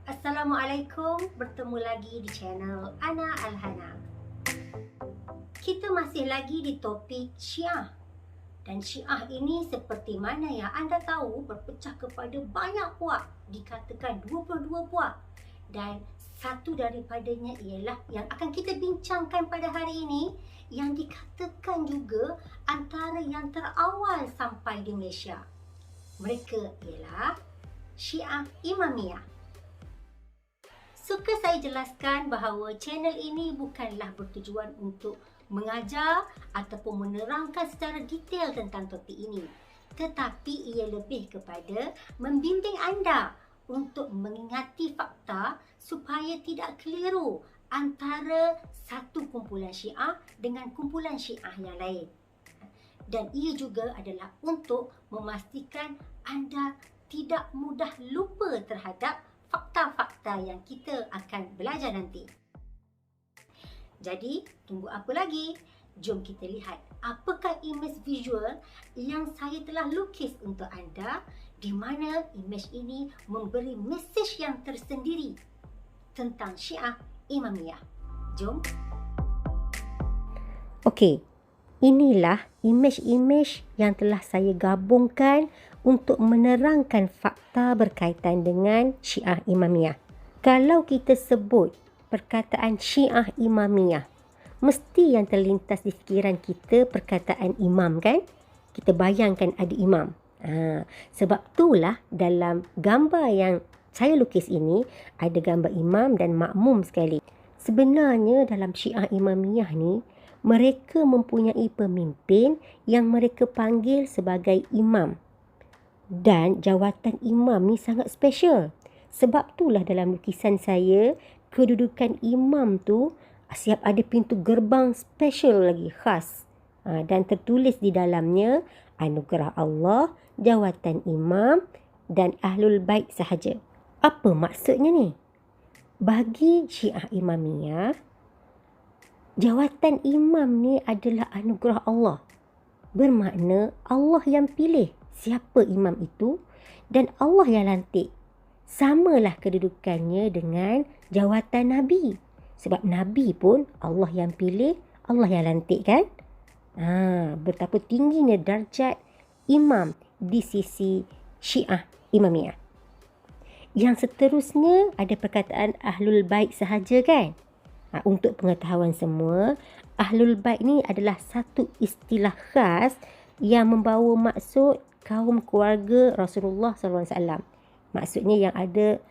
Assalamualaikum, bertemu lagi di channel Ana Alhana. Kita masih lagi di topik Syiah. Dan Syiah ini seperti mana yang anda tahu berpecah kepada banyak puak, dikatakan 22 puak. Dan satu daripadanya ialah yang akan kita bincangkan pada hari ini, yang dikatakan juga antara yang terawal sampai di Malaysia. Mereka ialah Syiah Imamiyah. Suka saya jelaskan bahawa channel ini bukanlah bertujuan untuk mengajar ataupun menerangkan secara detail tentang topik ini. Tetapi ia lebih kepada membimbing anda untuk mengingati fakta supaya tidak keliru antara satu kumpulan Syiah dengan kumpulan Syiah yang lain. Dan ia juga adalah untuk memastikan anda tidak mudah lupa terhadap fakta-fakta yang kita akan belajar nanti. Jadi, tunggu apa lagi? Jom kita lihat apakah imej visual yang saya telah lukis untuk anda, di mana imej ini memberi mesej yang tersendiri tentang Syiah Imamiyah. Jom. Okey, inilah imej-imej yang telah saya gabungkan untuk menerangkan fakta berkaitan dengan Syiah Imamiyah. Kalau kita sebut perkataan Syiah Imamiyah, mesti yang terlintas di fikiran kita perkataan imam, kan? Kita bayangkan ada imam. Sebab itulah dalam gambar yang saya lukis ini, ada gambar imam dan makmum sekali. Sebenarnya dalam Syiah Imamiyah ni, mereka mempunyai pemimpin yang mereka panggil sebagai imam. Dan jawatan imam ni sangat special. Sebab itulah dalam lukisan saya, kedudukan imam tu siap ada pintu gerbang special lagi, khas. Dan tertulis di dalamnya, anugerah Allah, jawatan imam dan ahlul bait sahaja. Apa maksudnya ni? Bagi Syiah Imamiyah, jawatan imam ni adalah anugerah Allah. Bermakna Allah yang pilih siapa imam itu dan Allah yang lantik. Samalah kedudukannya dengan jawatan Nabi. Sebab Nabi pun Allah yang pilih, Allah yang lantik, kan? Betapa tingginya darjat imam di sisi Syiah Imamiyah. Yang seterusnya ada perkataan Ahlul Bait sahaja, kan? Untuk pengetahuan semua, Ahlul Bait ni adalah satu istilah khas yang membawa maksud kaum keluarga Rasulullah SAW. Maksudnya yang ada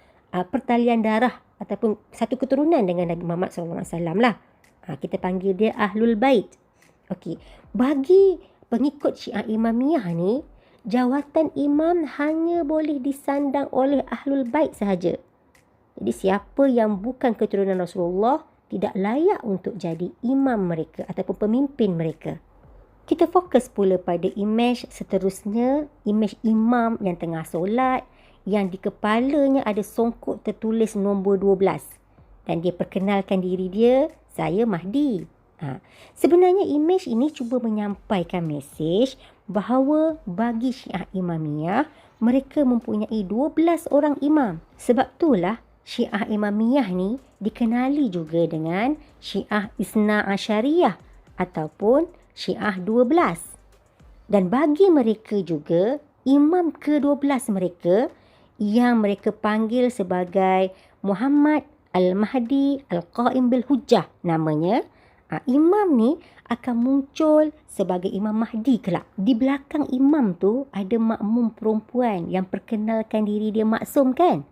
pertalian darah ataupun satu keturunan dengan Nabi Muhammad SAW lah. Kita panggil dia Ahlul Bait. Okey, bagi pengikut Syiah Imamiyah ni, jawatan imam hanya boleh disandang oleh Ahlul Bait sahaja. Jadi siapa yang bukan keturunan Rasulullah tidak layak untuk jadi imam mereka ataupun pemimpin mereka. Kita fokus pula pada imej seterusnya, imej imam yang tengah solat, yang di kepalanya ada songkok tertulis nombor 12. Dan dia perkenalkan diri dia, saya Mahdi. Sebenarnya imej ini cuba menyampaikan mesej bahawa bagi Syiah Imamiyah, mereka mempunyai 12 orang imam. Sebab itulah Syiah Imamiyah ni dikenali juga dengan Syiah Isna Asyariyah ataupun Syiah 12. Dan bagi mereka juga, imam ke-12 mereka yang mereka panggil sebagai Muhammad Al-Mahdi Al-Qaim Bil Hujjah namanya, imam ni akan muncul sebagai Imam Mahdi kelak. Di belakang imam tu ada makmum perempuan yang perkenalkan diri dia maksum, kan?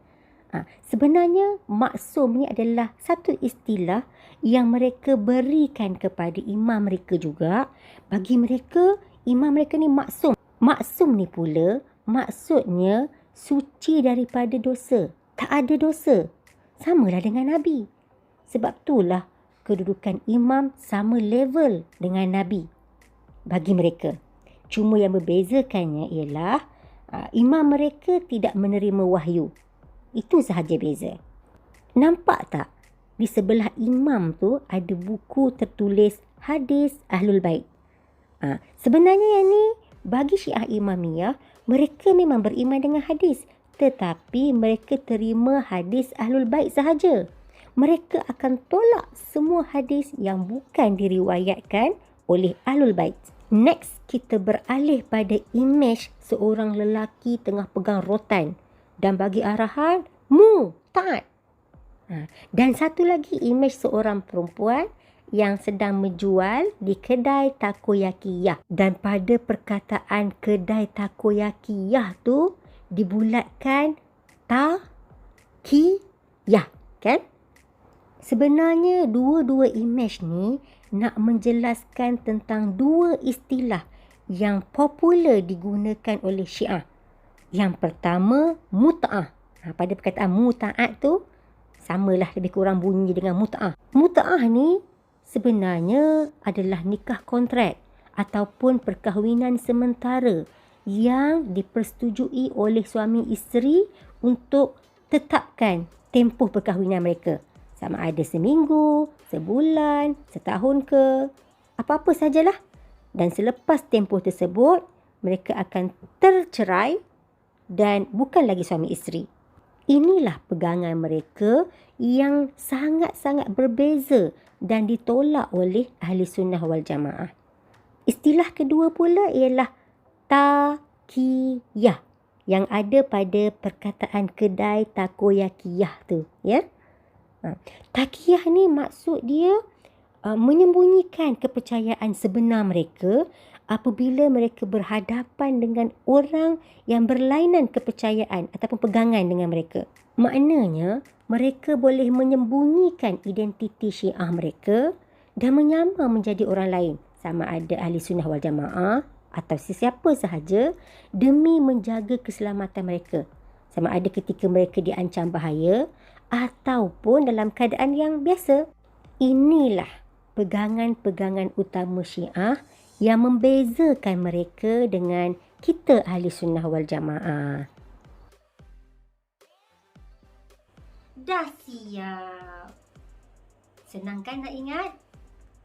Sebenarnya maksum ni adalah satu istilah yang mereka berikan kepada imam mereka juga. Bagi mereka, imam mereka ni maksum. Maksum ni pula maksudnya suci daripada dosa. Tak ada dosa. Samalah dengan Nabi. Sebab itulah kedudukan imam sama level dengan Nabi bagi mereka. Cuma yang membezakannya ialah imam mereka tidak menerima wahyu. Itu sahaja beza. Nampak tak? Di sebelah imam tu ada buku tertulis hadis Ahlul Bait. Sebenarnya yang ni bagi Syiah Imamiyah, mereka memang beriman dengan hadis, tetapi mereka terima hadis Ahlul Bait sahaja. Mereka akan tolak semua hadis yang bukan diriwayatkan oleh Ahlul Bait. Next, kita beralih pada imej seorang lelaki tengah pegang rotan dan bagi arahan, mu, taat. Dan satu lagi imej seorang perempuan yang sedang menjual di kedai takoyakiyah. Dan pada perkataan kedai takoyakiyah tu dibulatkan ta-ki-yah, kan? Sebenarnya dua-dua imej ni nak menjelaskan tentang dua istilah yang popular digunakan oleh Syiah. Yang pertama, mut'ah. Pada perkataan muta'at tu, samalah lebih kurang bunyi dengan mut'ah. Mut'ah ni sebenarnya adalah nikah kontrak ataupun perkahwinan sementara yang dipersetujui oleh suami isteri untuk tetapkan tempoh perkahwinan mereka. Sama ada seminggu, sebulan, setahun ke, apa-apa sajalah. Dan selepas tempoh tersebut, mereka akan tercerai dan bukan lagi suami isteri. Inilah pegangan mereka yang sangat-sangat berbeza dan ditolak oleh Ahli Sunnah wal Jamaah. Istilah kedua pula ialah taqiyah yang ada pada perkataan kedai takoyakiyah tu, ya. Taqiyah ni maksud dia menyembunyikan kepercayaan sebenar mereka apabila mereka berhadapan dengan orang yang berlainan kepercayaan ataupun pegangan dengan mereka. Maknanya, mereka boleh menyembunyikan identiti Syiah mereka dan menyamar menjadi orang lain, sama ada Ahli Sunnah wal Jamaah atau sesiapa sahaja, demi menjaga keselamatan mereka. Sama ada ketika mereka diancam bahaya ataupun dalam keadaan yang biasa. Inilah pegangan-pegangan utama Syiah yang membezakan mereka dengan kita Ahli Sunnah wal Jamaah. Dah siap? Senang kan nak ingat?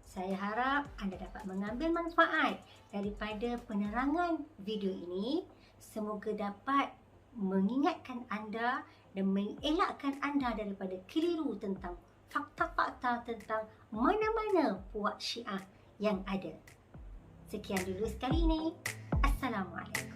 Saya harap anda dapat mengambil manfaat daripada penerangan video ini. Semoga dapat mengingatkan anda dan mengelakkan anda daripada keliru tentang fakta-fakta tentang mana-mana puak Syiah yang ada. Sekian dulu sekali ini. Assalamualaikum.